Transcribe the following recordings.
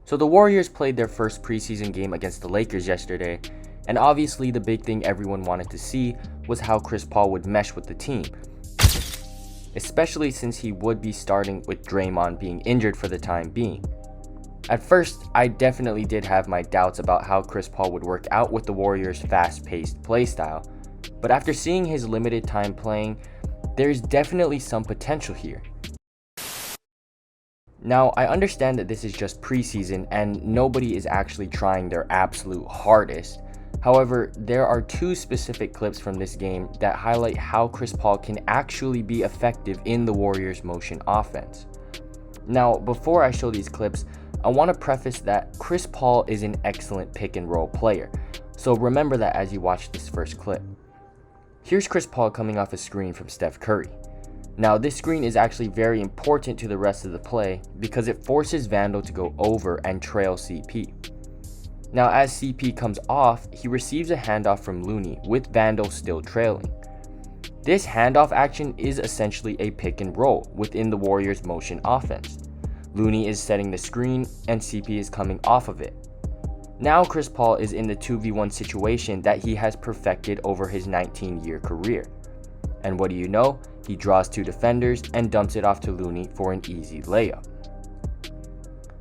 So the Warriors played their first preseason game against the Lakers yesterday, and obviously the big thing everyone wanted to see was how Chris Paul would mesh with the team, especially since he would be starting with Draymond being injured for the time being. At first, I definitely did have my doubts about how Chris Paul would work out with the Warriors' fast-paced playstyle, but after seeing his limited time playing, there's definitely some potential here. Now, I understand that this is just preseason and nobody is actually trying their absolute hardest. However, there are two specific clips from this game that highlight how Chris Paul can actually be effective in the Warriors' motion offense. Now, before I show these clips, I want to preface that Chris Paul is an excellent pick and roll player, so remember that as you watch this first clip. Here's Chris Paul coming off a screen from Steph Curry. Now, this screen is actually very important to the rest of the play because it forces Vandal to go over and trail CP. Now, as CP comes off, he receives a handoff from Looney with Vandal still trailing. This handoff action is essentially a pick and roll within the Warriors' motion offense. Looney is setting the screen and CP is coming off of it. Now Chris Paul is in the 2v1 situation that he has perfected over his 19-year career. And what do you know? He draws two defenders and dumps it off to Looney for an easy layup.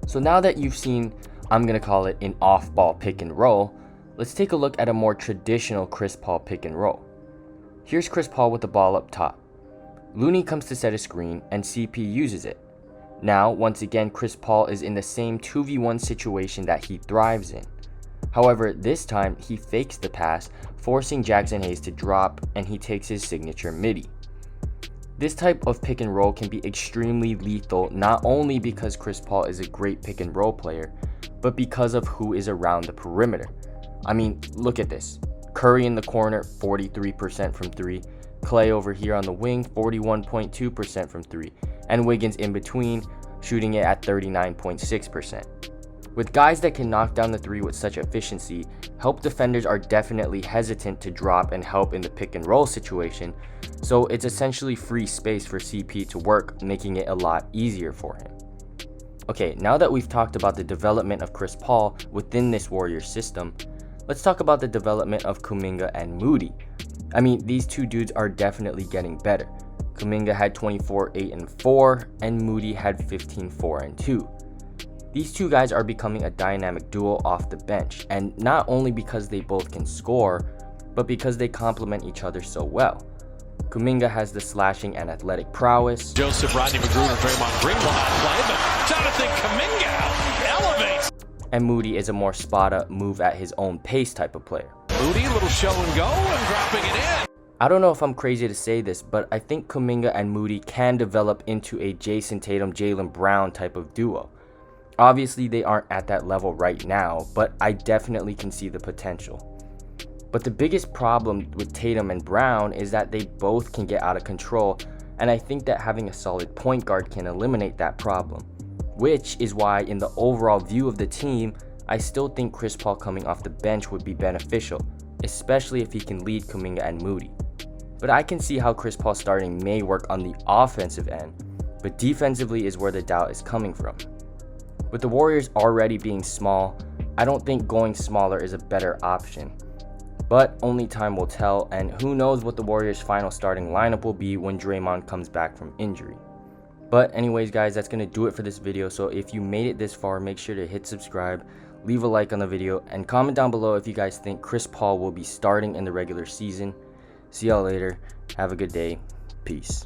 So now that you've seen, I'm going to call it an off-ball pick and roll, let's take a look at a more traditional Chris Paul pick and roll. Here's Chris Paul with the ball up top. Looney comes to set a screen and CP uses it. Now, once again, Chris Paul is in the same 2v1 situation that he thrives in. However, this time he fakes the pass, forcing Jackson Hayes to drop, and he takes his signature midi. This type of pick and roll can be extremely lethal, not only because Chris Paul is a great pick and roll player, but because of who is around the perimeter. I mean, look at this. Curry in the corner, 43% from 3. Clay over here on the wing, 41.2% from 3. And Wiggins in between, shooting it at 39.6%. With guys that can knock down the 3 with such efficiency, help defenders are definitely hesitant to drop and help in the pick and roll situation, so it's essentially free space for CP to work, making it a lot easier for him. Okay, now that we've talked about the development of Chris Paul within this Warriors system, let's talk about the development of Kuminga and Moody. I mean, these two dudes are definitely getting better. Kuminga had 24, 8, and 4, and Moody had 15, 4, and 2. These two guys are becoming a dynamic duo off the bench, and not only because they both can score, but because they complement each other so well. Kuminga has the slashing and athletic prowess. Joseph, Rodney McGruder, Draymond Green will not play, but Jonathan Kuminga elevates. And Moody is a more spot-up, move at his own pace type of player. Moody, a little show and go, and dropping it in. I don't know if I'm crazy to say this, but I think Kuminga and Moody can develop into a Jason Tatum, Jaylen Brown type of duo. Obviously, they aren't at that level right now, but I definitely can see the potential. But the biggest problem with Tatum and Brown is that they both can get out of control, and I think that having a solid point guard can eliminate that problem, which is why in the overall view of the team, I still think Chris Paul coming off the bench would be beneficial, especially if he can lead Kuminga and Moody. But I can see how Chris Paul starting may work on the offensive end, but defensively is where the doubt is coming from. With the Warriors already being small, I don't think going smaller is a better option. But only time will tell, and who knows what the Warriors' final starting lineup will be when Draymond comes back from injury. But anyways guys, that's going to do it for this video, so if you made it this far, make sure to hit subscribe, leave a like on the video, and comment down below if you guys think Chris Paul will be starting in the regular season. See y'all later, have a good day, peace.